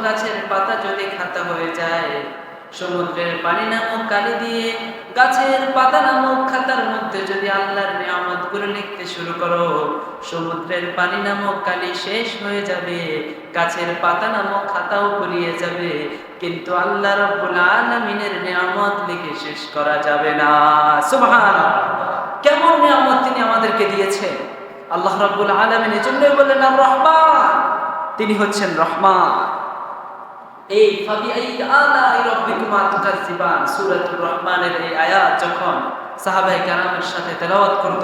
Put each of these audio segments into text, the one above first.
গাছের পাতা যদি খাতা হয়ে যায়, সমুদ্রের পানি নামক কালি দিয়ে গাছের পাতা নামক খাতার মধ্যে যদি আল্লাহর নিয়ামতগুলো লিখতে শুরু করো, সমুদ্রের পানি নামক কালি শেষ হয়ে যাবে, গাছের পাতা নামক খাতাও ফুরিয়ে যাবে, কিন্তু আল্লাহ রাব্বুল আলামিনের নিয়ামত লিখে শেষ করা যাবে না। সুবহানাল্লাহ! কেমন নিয়ামত তিনি আমাদেরকে দিয়েছেন। আল্লাহ রাব্বুল আলামিন এজন্যই বললেন আর রহমান, তিনি হচ্ছেন রহমান। এই ফাবিআই আলাই রাব্বিকুমা তুকাজ্জিবান সূরাতুর রহমানের এই আয়াত যখন সাহাবায়ে কেরামের সাথে তেলাওয়াত করত,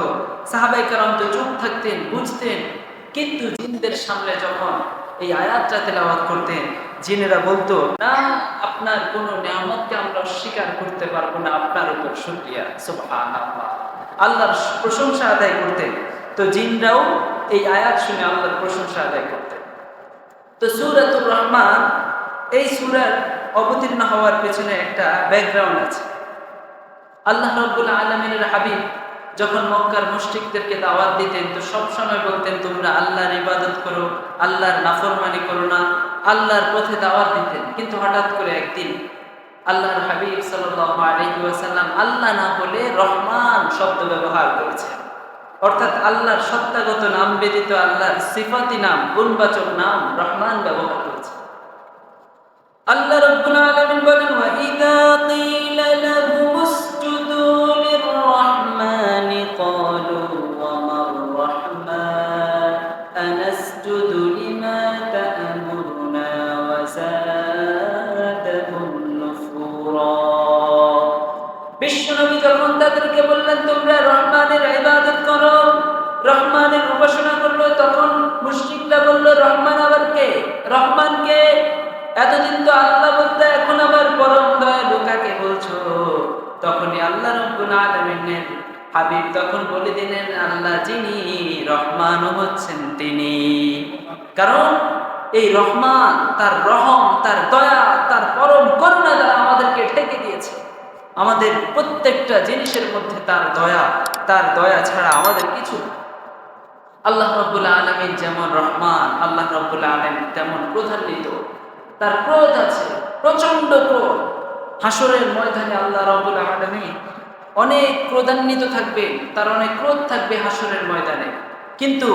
সাহাবায়ে কেরাম তো চুপ থাকতেন, বুঝতেন, কিন্তু জিনদের সামনে যখন এই আয়াতটা তেলাওয়াত করতেন, জিনেরা বলতো না, আপনার কোনো নিয়ামতকে আমরা অস্বীকার করতে পারবো না, আপনার উপর শুকরিয়া। সুবহানাল্লাহ! আল্লাহর প্রশংসা আদায় করতেন। তো জিনরাও এই আয়াত শুনে আল্লাহর প্রশংসা আদায় করতেন। তো সূরাতুর রহমান, এই সূরার অবতীর্ণ হওয়ার পেছনে একটা ব্যাকগ্রাউন্ড আছে। আল্লাহ রাব্বুল আলামিনের হাবিব যখন মক্কার মুশরিকদেরকে দাওয়াত দিতেন, তো সব সময় বলতেন তোমরা আল্লাহর ইবাদত করো, আল্লাহর নাফরমানি করো না, আল্লাহর পথে দাওয়াত দিতেন। কিন্তু হঠাৎ করে একদিন আল্লাহর হাবিব সাল্লাল্লাহু আলাইহি ওয়াসাল্লাম আল্লাহ না বলে রহমান শব্দ ব্যবহার করেছেন, অর্থাৎ আল্লাহর সত্তাগত নাম ব্যতীত আল্লাহর সিফাতি নাম, গুণবাচক নাম রহমান ব্যবহার করেছেন। আল্লাহ রাব্বুল আলামিন বলেন ওয়া ইযা ক্বিলা লাহুম উসজুদু লির-রাহমানি ক্বালু ওয়া মার রাহমান আনাসজুদু লিমা তা'মুরুনা ওয়া যাদাহুম নুফুরা। বিশ্বনবী যখন তাদেরকে বললেন তোমরা রহমানের ইবাদত করো, রহমানের উপাসনা করলো, তখন মুশরিকরা বলল রহমান আবার কে? রহমান কে? এতদিন তো আল্লাহ বলতে, এখন আবার পরম দয়ালু কাকে বলছো? তখনই আল্লাহ রাব্বুল আলামিনের হাবিব তখন বলে দিলেন আল্লাহ যিনি রহমান হচ্ছেন তিনি। কারণ এই রহমান তার রহম, তার দয়া, তার পরম করুণা দ্বারা আমাদেরকে ঢেকে দিয়েছে। আমাদের প্রত্যেকটা জিনিসের মধ্যে তার দয়া ছাড়া আমাদের কিছু। আল্লাহ রাব্বুল আলামিন যেমন রহমান, আল্লাহ রাব্বুল আলামিন তেমন ক্রোধান্বিত। তার ক্রোধ আছে, প্রচন্ড ক্রোধ। হাসরের ময়দানে আল্লাহ রাব্বুল আলামিন অনেক ক্রোধান্বিত থাকবে, তার অনেক ক্রোধ থাকবে হাসরের ময়দানে। কিন্তু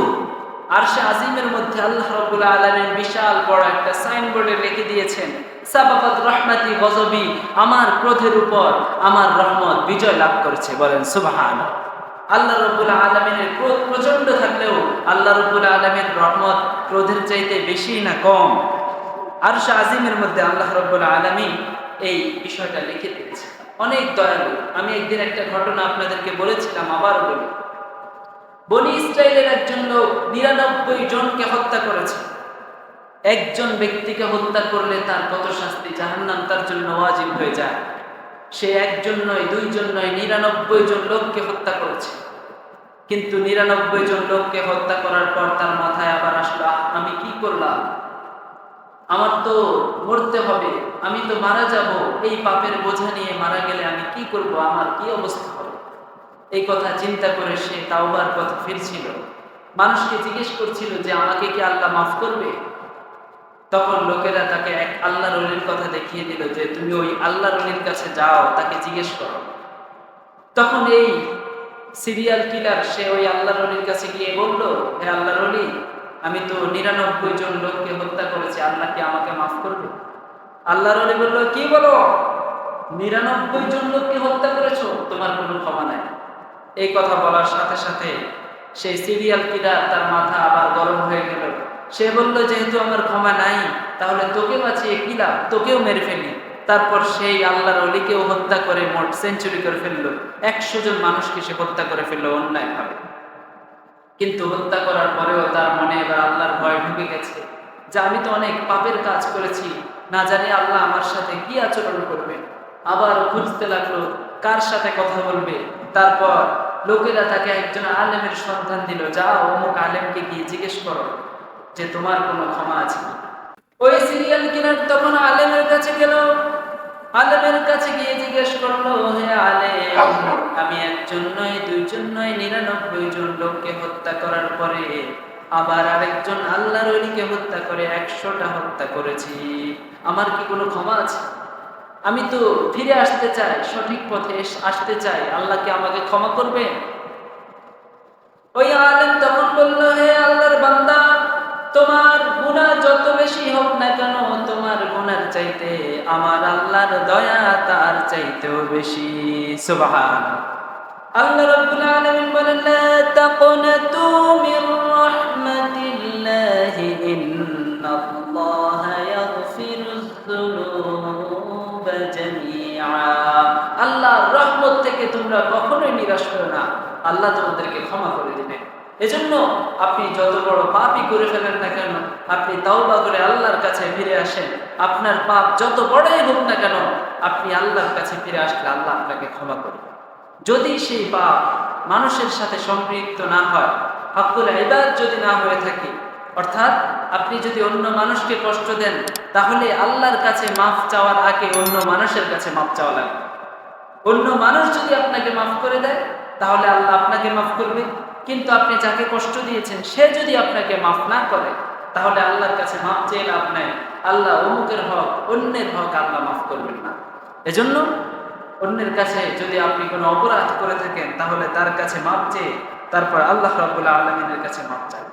আরশে আজিমের মধ্যে আল্লাহ রাব্বুল আলামিন বিশাল বড় একটা সাইনবোর্ডে লিখে দিয়েছেন সাবাকাত রাহমাতি গজবি, আমার ক্রোধের উপর আমার রহমত বিজয় লাভ করেছে। বলেন সুবহানাল্লাহ! আল্লাহ রাব্বুল আলামিনের ক্রোধ প্রচন্ড থাকলেও আল্লাহ রাব্বুল আলামিনের রহমত ক্রোধের চাইতে বেশি না কম? আরশে আজিমের মধ্যে আল্লাহ রাব্বুল আলামিন এই বিষয়টা লিখে দিয়েছে। অনেক দয়ালু। আমি একদিন একটা ঘটনা আপনাদেরকে বলেছিলাম, আবার বলি। বনি ইসরাইলের একজন লোক 99 জনকে হত্যা করেছে। একজন ব্যক্তিকে হত্যা করলে তার কত শাস্তি, জাহান্নাম তার জন্য ওয়াজিব হয়ে যায়। সে একজন নয়, দুইজন নয়, 99 জন লোককে হত্যা করেছে। কিন্তু 99 জন লোককে হত্যা করার পর তার মাথায় আবার আসলো, আমি কি করলাম? আমার তো মরতে হবে, আমি তো মারা যাব, এই পাপের বোঝা নিয়ে মারা গেলে আমি কি করব, আমার কি অবস্থা হবে? এই কথা চিন্তা করে সে তাওবার পথে ফিরছিল। মানুষকে জিজ্ঞেস করছিল যে আমাকে কি আল্লাহ মাফ করবে? তখন লোকেরা তাকে এক আল্লাহর ওলির কথা দেখিয়ে দিল যে তুমি ওই আল্লাহর ওলির কাছে যাও, তাকে জিজ্ঞেস করো। তখন এই সিরিয়াল কিলার সে ওই আল্লাহর ওলির কাছে গিয়ে বলল, হে আল্লাহর ওলি, আমি তো 99 জন লোককে হত্যা করেছি, আল্লাহ কি আমাকে মাফ করবে? আল্লাহর ওলি বলল, কি বলো? 99 জন লোককে হত্যা করেছো, তোমার কোনো ক্ষমা নাই। এই কথা বলার সাথে সাথে সেই সিরিয়াল কিলার তার মাথা আবার গরম হয়ে গেল। সে বলল, যেহেতু আমার ক্ষমা নাই, তাহলে তোকে বাঁচিয়ে কি লাভ, তোকেও মেরে ফেলি। তারপর সেই আল্লাহর ওলিকেও হত্যা করে মোট সেঞ্চুরি করে ফেললো। 100 জন মানুষকে সে হত্যা করে ফেললো অন্যায়ভাবে। কিন্তু হত্যা করার পরেও তার মনে এবার আল্লাহর ভয় ঢুকে গেছে যে আমি তো অনেক পাপের কাজ করেছি, না জানি আল্লাহ আমার সাথে কি আচরণ করবে। আবার খুঁজতে লাগলো কার সাথে কথা বলবে। তারপর লোকেরা তাকে একজন আলেমের সন্ধান দিল, যাও অমুক আলেমকে গিয়ে জিজ্ঞেস করো যে তোমার কোনো ক্ষমা আছে। ওই সিরিয়াল কিলার তখন আলেমের কাছে গেল। আলেমের কাছে গিয়ে জিজ্ঞেস করলো, হে আলেম, আমি একজন নয়, দুইজন নয়, 99 জন লোককে হত্যা করার পরে আবার আরেকজন আল্লাহর ওলিকে হত্যা করে 100টা হত্যা করেছি, আমার কি কোনো ক্ষমা আছে? আমি তো ফিরে আসতে চাই, সঠিক পথে আসতে চাই, আল্লাহ কি আমাকে ক্ষমা করবে? ওই আলেম তখন বলল, হে আল্লাহর বান্দা, তোমার গুনাহ যত বেশি হোক না কেন, তোমার গুনার চাইতে আমার আল্লাহর দয়া তার চাইতেও বেশি। সুবহানাল্লাহ। আল্লাহ রাব্বুল আলামিন বলেন, লা তাকনাতু মির রাহমাতিল্লাহি ইন্নাল্লাহা ইয়াগফিরুয যুনুবা জামিআ। আল্লাহর রহমত থেকে তোমরা কখনোই নিরাশ করো না, আল্লাহ তোমাদেরকে ক্ষমা করে দিবেন। এজন্য আপনি যত বড় পাপই করে ফেলেন না কেন, আপনি তাওবা করে আল্লাহর কাছে ফিরে আসেন। আপনার পাপ যত বড়ই হোক না কেন, আপনি আল্লাহর কাছে ফিরে আসলে আল্লাহ আপনাকে ক্ষমা করবেন। যদি সেই পাপ মানুষের সাথে সম্পৃক্ত না হয়, হকুল ইবাদ যদি না হয়ে থাকে, অর্থাৎ আপনি যদি অন্য মানুষকে কষ্ট দেন, তাহলে আল্লাহর কাছে মাফ চাওয়ার আগে অন্য মানুষের কাছে মাফ চাওয়া লাগবে। অন্য মানুষ যদি আপনাকে মাফ করে দেয়, তাহলে আল্লাহ আপনাকে মাফ করবে। কিন্তু আপনি যাকে কষ্ট দিয়েছেন, সে যদি আপনাকে মাফ না করে, তাহলে আল্লাহর কাছে মাফ চেয়ে লাভ নাই। আল্লাহ অমুকের হক, অন্যের হক আল্লাহ মাফ করবেন না। এজন্য অন্যের কাছে যদি আপনি কোনো অপরাধ করে থাকেন, তাহলে তার কাছে মাপ চেয়ে তারপর আল্লাহ রাব্বুল আলামিনের কাছে মাপ চান।